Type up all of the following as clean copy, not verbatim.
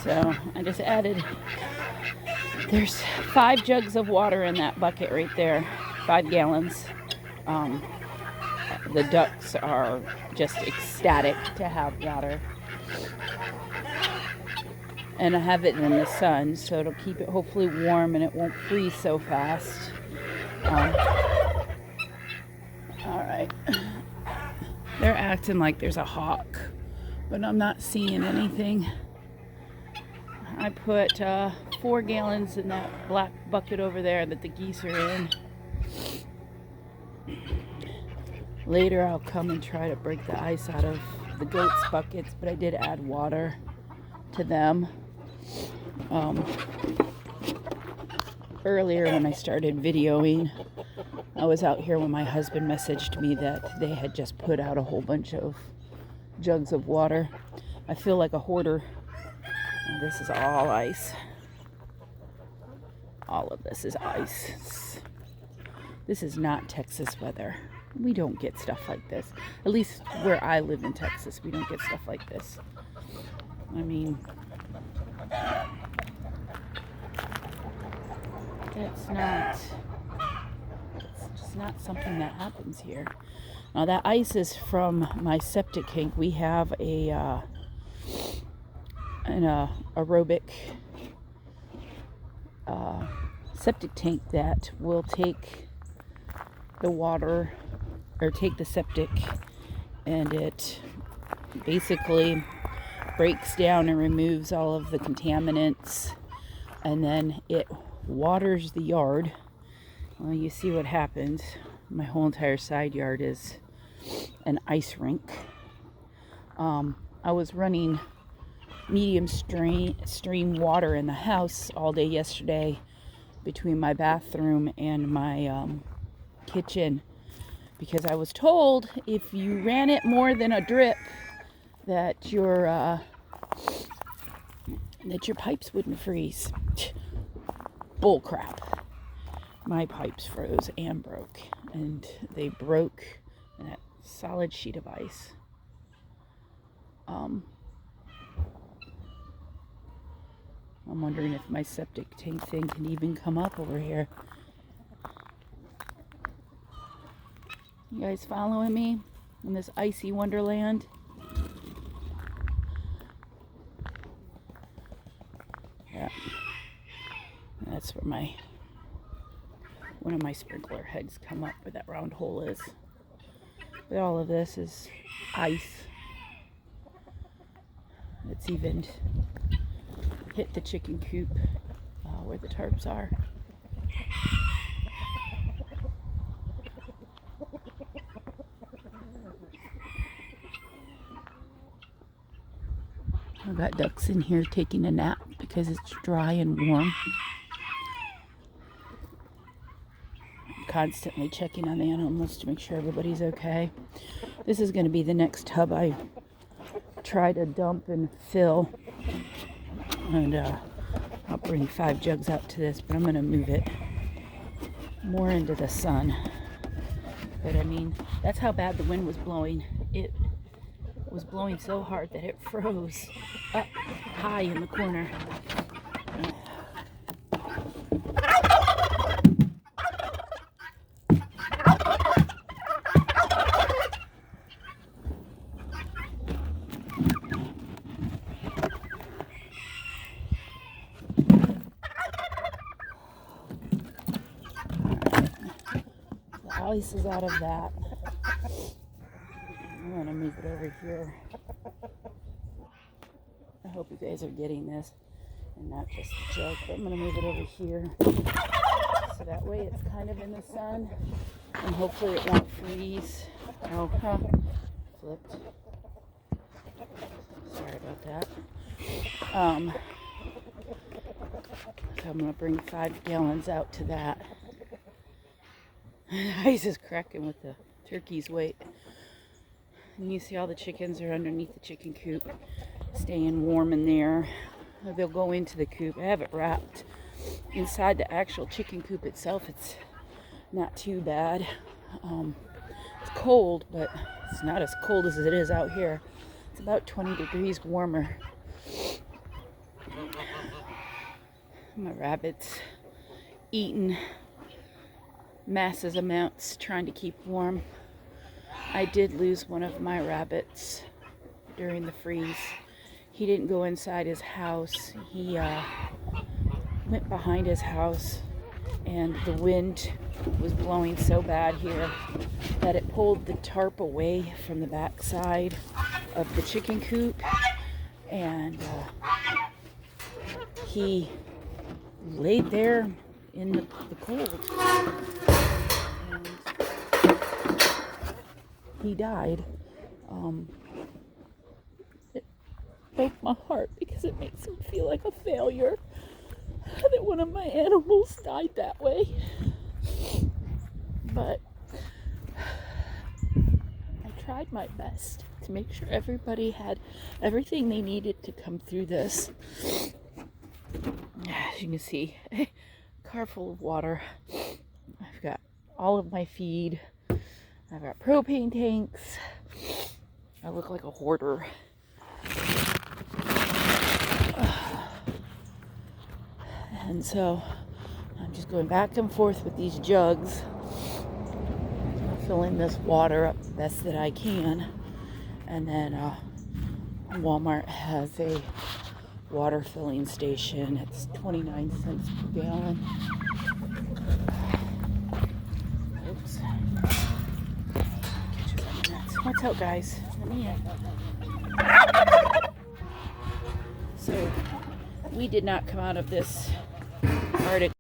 So I just added, there's 5 jugs of water in that bucket right there, 5 gallons. The ducks are just ecstatic to have water. And I have it in the sun, so it'll keep it hopefully warm and it won't freeze so fast. Alright. They're acting like there's a hawk, but I'm not seeing anything. I put 4 gallons in that black bucket over there that the geese are in. Later I'll come and try to break the ice out of the goats' buckets, but I did add water to them. Earlier when I started videoing, I was out here when my husband messaged me that they had just put out a whole bunch of jugs of water. I feel like a hoarder. And this is all ice. All of this is ice. This is not Texas weather. We don't get stuff like this. At least where I live in Texas, we don't get stuff like this. I mean, it's just not something that happens here. Now that ice is from my septic tank. We have an aerobic septic tank that will take the water, or take the septic, and it basically breaks down and removes all of the contaminants, and then it waters the yard. Well, you see what happens. My whole entire side yard is an ice rink. I was running medium stream water in the house all day yesterday between my bathroom and my kitchen, because I was told if you ran it more than a drip that your pipes wouldn't freeze. Bull crap. My pipes froze and broke, and they broke in that solid sheet of ice. I'm wondering if my septic tank thing can even come up over here. You guys following me in this icy wonderland? Yeah. That's where one of my sprinkler heads come up, where that round hole is. But all of this is ice. It's even hit the chicken coop where the tarps are. I've got ducks in here taking a nap because it's dry and warm. I'm constantly checking on the animals to make sure everybody's okay. This is going to be the next tub I try to dump and fill. And I'll bring 5 jugs out to this, but I'm going to move it more into the sun. But I mean, that's how bad the wind was blowing. It was blowing so hard that it froze up high in the corner. The ice is out of that. I'm going to move it over here. I hope you guys are getting this and not just a joke, but I'm going to move it over here so that way it's kind of in the sun and hopefully it won't freeze. Oh, flipped. Sorry about that. So I'm going to bring 5 gallons out to that. The ice is cracking with the turkey's weight. And you see all the chickens are underneath the chicken coop, staying warm in there. They'll go into the coop. I have it wrapped inside the actual chicken coop itself. It's not too bad. It's cold, but it's not as cold as it is out here. It's about 20 degrees warmer. My rabbits eating massive amounts trying to keep warm. I did lose one of my rabbits during the freeze. He didn't go inside his house. He went behind his house, and the wind was blowing so bad here that it pulled the tarp away from the back side of the chicken coop, and he laid there in the cold, and he died. It broke my heart because it makes me feel like a failure that one of my animals died that way. But I tried my best to make sure everybody had everything they needed to come through this. As you can see, a car full of water. I've got all of my feed. I've got propane tanks. I look like a hoarder. And so I'm just going back and forth with these jugs, filling this water up the best that I can. And then Walmart has a water filling station. It's 29 cents per gallon. Oops. What's up, guys? Let me in. So we did not come out of this artic.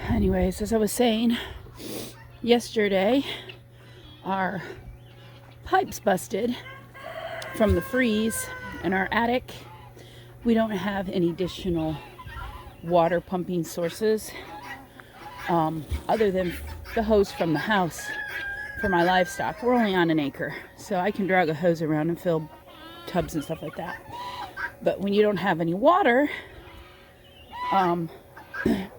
Anyways, as I was saying, yesterday our pipes busted from the freeze in our attic. We don't have any additional water pumping sources other than the hose from the house for my livestock. We're only on an acre, so I can drag a hose around and fill tubs and stuff like that. But when you don't have any water, and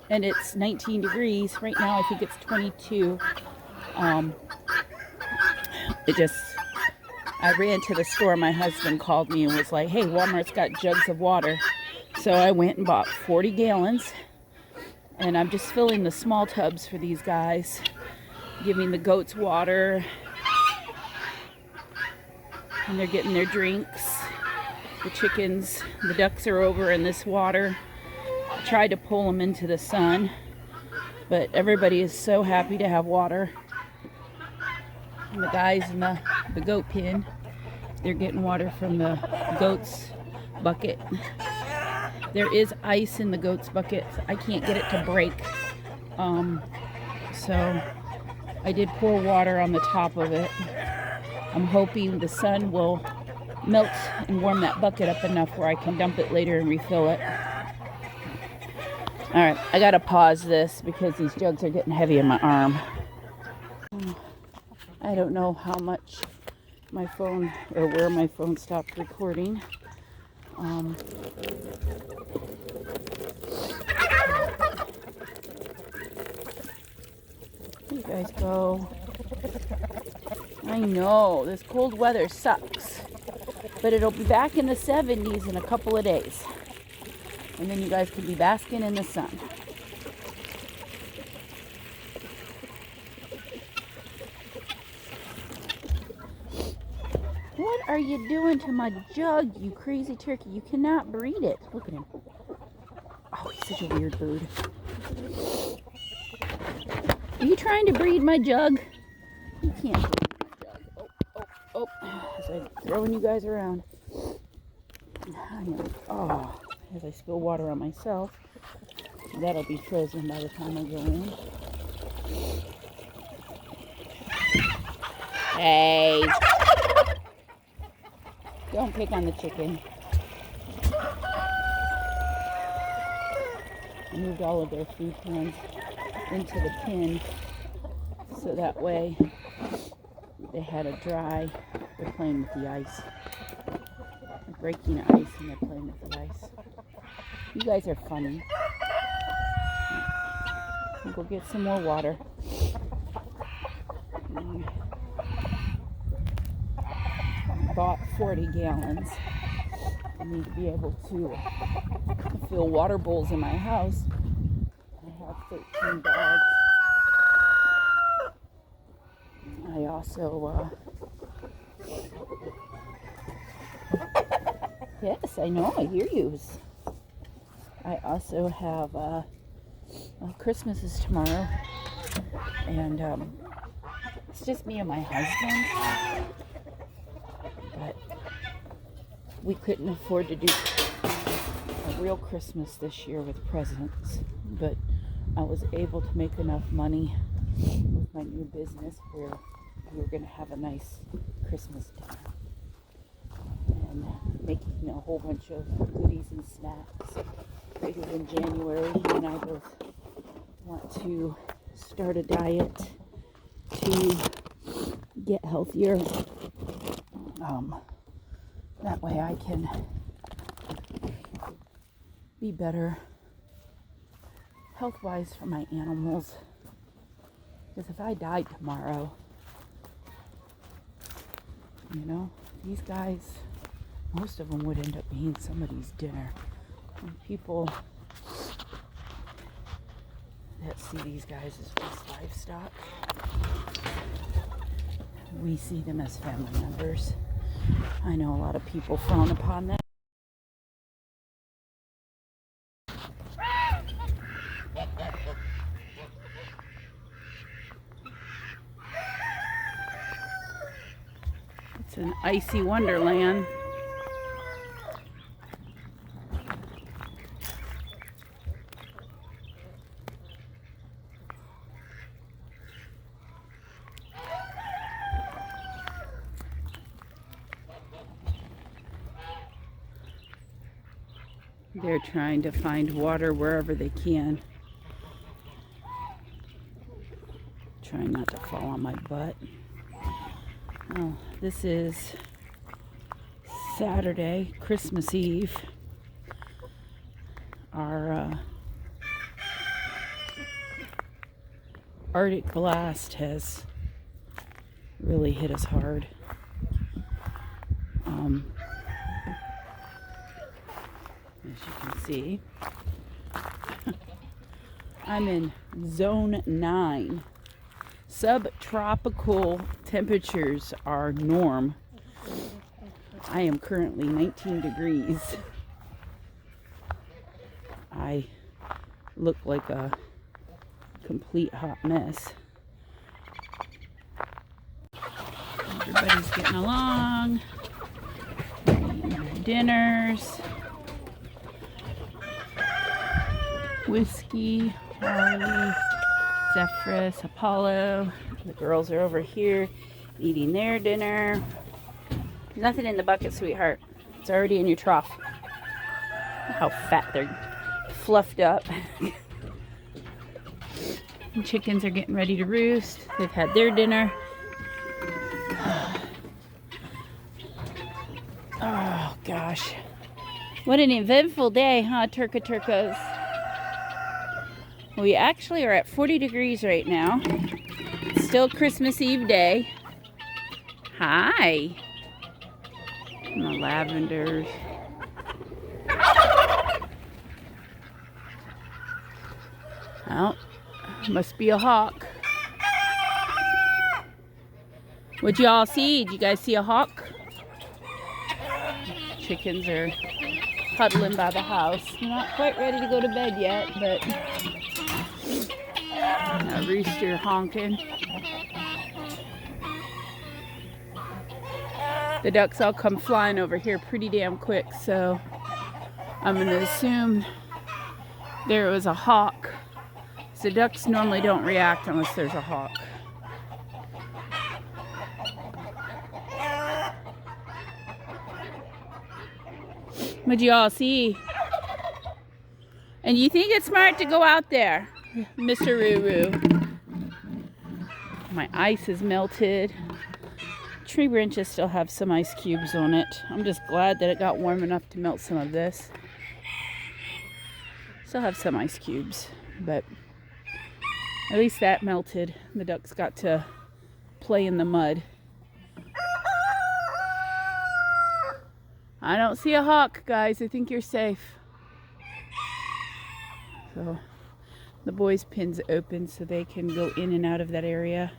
it's 19 degrees right now, I think it's 22. I ran to the store. My husband called me and was like, hey, Walmart's got jugs of water. So I went and bought 40 gallons, and I'm just filling the small tubs for these guys, giving the goats water, and they're getting their drinks. The chickens, the ducks are over in this water. I tried to pull them into the sun, but everybody is so happy to have water. And the guys in the goat pen, they're getting water from the goat's bucket. There is ice in the goat's bucket. I can't get it to break. So I did pour water on the top of it. I'm hoping the sun will melt and warm that bucket up enough where I can dump it later and refill it. Alright, I gotta pause this because these jugs are getting heavy in my arm. I don't know how much my phone, or where my phone stopped recording. You guys go. I know, this cold weather sucks. But it'll be back in the 70s in a couple of days. And then you guys can be basking in the sun. What are you doing to my jug, you crazy turkey? You cannot breed it. Look at him. Oh, he's such a weird bird. Are you trying to breed my jug? You can't breed my jug. Oh. As I'm throwing you guys around. As I spill water on myself. That'll be frozen by the time I go in. Hey. Don't pick on the chicken. I moved all of their food cans into the pen so that way they had a dry. They're playing with the ice. They're breaking ice and they're playing with the ice. You guys are funny. We'll go get some more water. bought 40 gallons. I need to be able to fill water bowls in my house. I have 13 dogs. I also, yes, I know, I hear you. I also have, well, Christmas is tomorrow, and it's just me and my husband, but we couldn't afford to do a real Christmas this year with presents, but I was able to make enough money with my new business where we were going to have a nice Christmas dinner and making a whole bunch of goodies and snacks. Figured in January, he and I both want to start a diet to get healthier. That way I can be better health-wise for my animals. Because if I died tomorrow, you know, these guys, most of them would end up being somebody's dinner. And people that see these guys as just livestock, we see them as family members. I know a lot of people frown upon that. It's an icy wonderland. They're trying to find water wherever they can. Trying not to fall on my butt. Oh, this is Saturday, Christmas Eve. Our artic blast has really hit us hard. As you can see, I'm in zone 9. Subtropical temperatures are norm. I am currently 19 degrees. I look like a complete hot mess. Everybody's getting along, eating their dinners. Whiskey, Harley, Zephyrus, Apollo. The girls are over here eating their dinner. Nothing in the bucket, sweetheart. It's already in your trough. How fat they're fluffed up. The chickens are getting ready to roost. They've had their dinner. Oh gosh. What an eventful day, huh, Turkas? We actually are at 40 degrees right now. It's still Christmas Eve day. Hi. And the lavenders. Oh, must be a hawk. What'd y'all see? Did you guys see a hawk? Chickens are huddling by the house. They're not quite ready to go to bed yet, but a rooster honking. The ducks all come flying over here pretty damn quick, so I'm going to assume there was a hawk. So ducks normally don't react unless there's a hawk. What'd you all see? And you think it's smart to go out there, Mr. Roo-Roo? My ice is melted. Tree branches still have some ice cubes on it. I'm just glad that it got warm enough to melt some of this. Still have some ice cubes, but at least that melted. The ducks got to play in the mud. I don't see a hawk, guys. I think you're safe. So the boys' pin's open so they can go in and out of that area.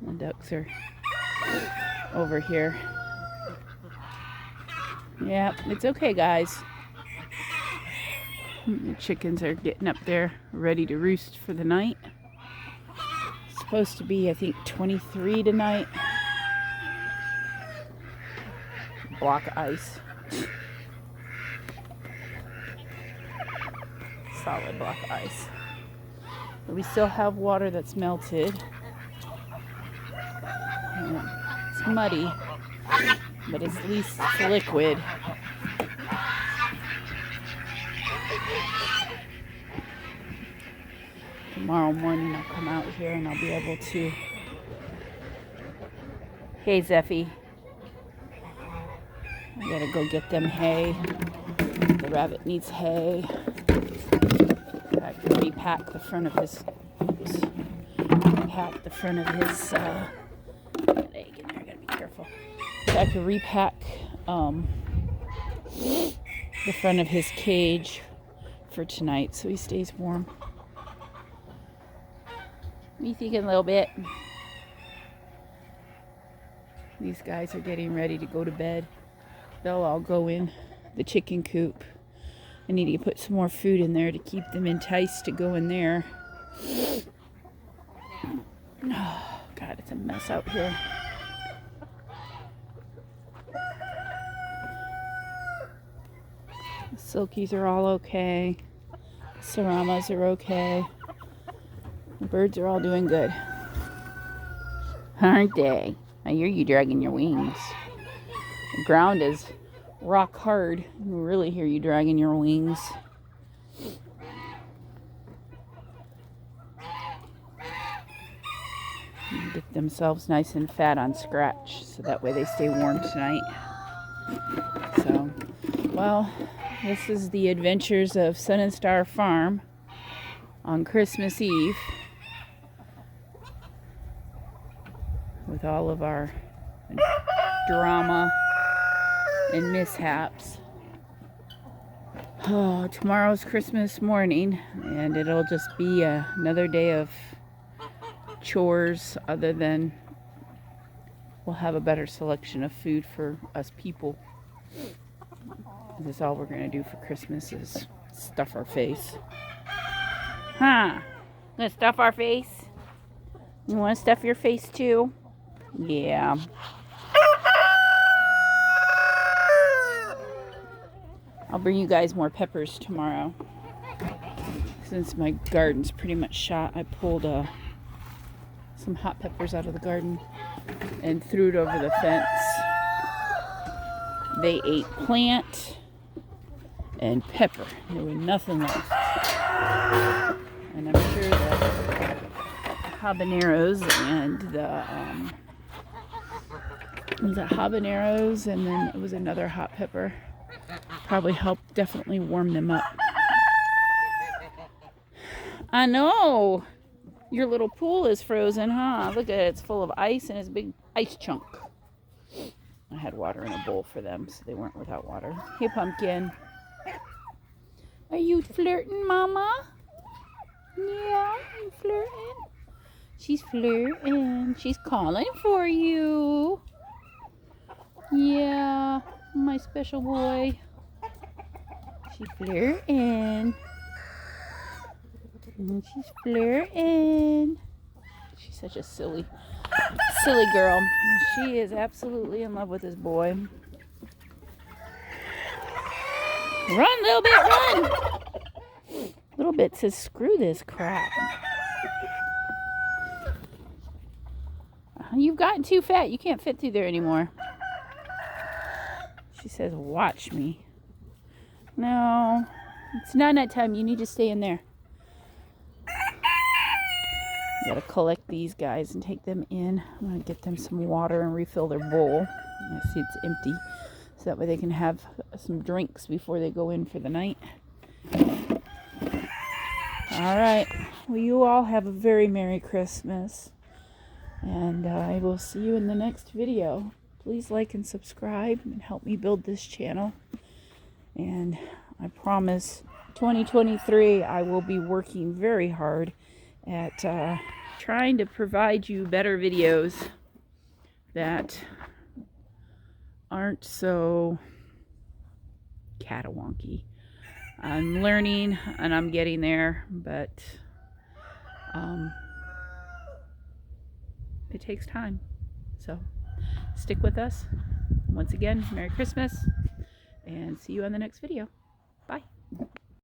The ducks are over here. Yeah, it's okay, guys. The chickens are getting up there, ready to roost for the night. It's supposed to be, I think, 23 tonight. Block ice. Solid block ice. But we still have water that's melted. It's muddy, but at least it's liquid. Tomorrow morning I'll come out here and I'll be able to... Hey, Zeffy. I gotta go get them hay. The rabbit needs hay. I can repack the front of his... Oops. Repack the front of his... That egg in there, I gotta be careful. So I can repack the front of his cage for tonight so he stays warm. What are you thinking, a little bit? These guys are getting ready to go to bed. They'll all go in the chicken coop. I need to put some more food in there to keep them enticed to go in there. Oh, God, it's a mess out here. The silkies are all okay. The saramas are okay. The birds are all doing good. Aren't they? I hear you dragging your wings. The ground is rock hard. I can really hear you dragging your wings. Get themselves nice and fat on scratch so that way they stay warm tonight. So, well, this is the adventures of Sun and Star Farm on Christmas Eve with all of our drama and mishaps. Oh, tomorrow's Christmas morning, and it'll just be another day of chores, other than we'll have a better selection of food for us people. This is all we're gonna do for Christmas is stuff our face. Huh? Gonna stuff our face? You wanna stuff your face too? Yeah. I'll bring you guys more peppers tomorrow. Since my garden's pretty much shot, I pulled some hot peppers out of the garden and threw it over the fence. They ate plant and pepper. There was nothing left. And I'm sure the habaneros and habaneros, and then it was another hot pepper. Probably helped definitely warm them up. I know. Your little pool is frozen, huh? Look at it. It's full of ice and it's a big ice chunk. I had water in a bowl for them so they weren't without water. Hey, Pumpkin. Are you flirting, Mama? Yeah, you flirting? She's flirting. She's calling for you. Yeah, my special boy. She's flirting. She's flirting. She's such a silly girl. She is absolutely in love with this boy. Run, little bit, run! Little bit says, screw this crap. You've gotten too fat. You can't fit through there anymore. She says, watch me. No, it's not night time. You need to stay in there. Gotta collect these guys and take them in. I'm gonna get them some water and refill their bowl. I see it's empty, so that way they can have some drinks before they go in for the night. All right. Well, you all have a very Merry Christmas, and I will see you in the next video. please like and subscribe and help me build this channel. And I promise 2023 I will be working very hard at trying to provide you better videos that aren't so catawonky. I'm learning and I'm getting there, but it takes time. So stick with us. Once again, Merry Christmas, and see you on the next video. Bye.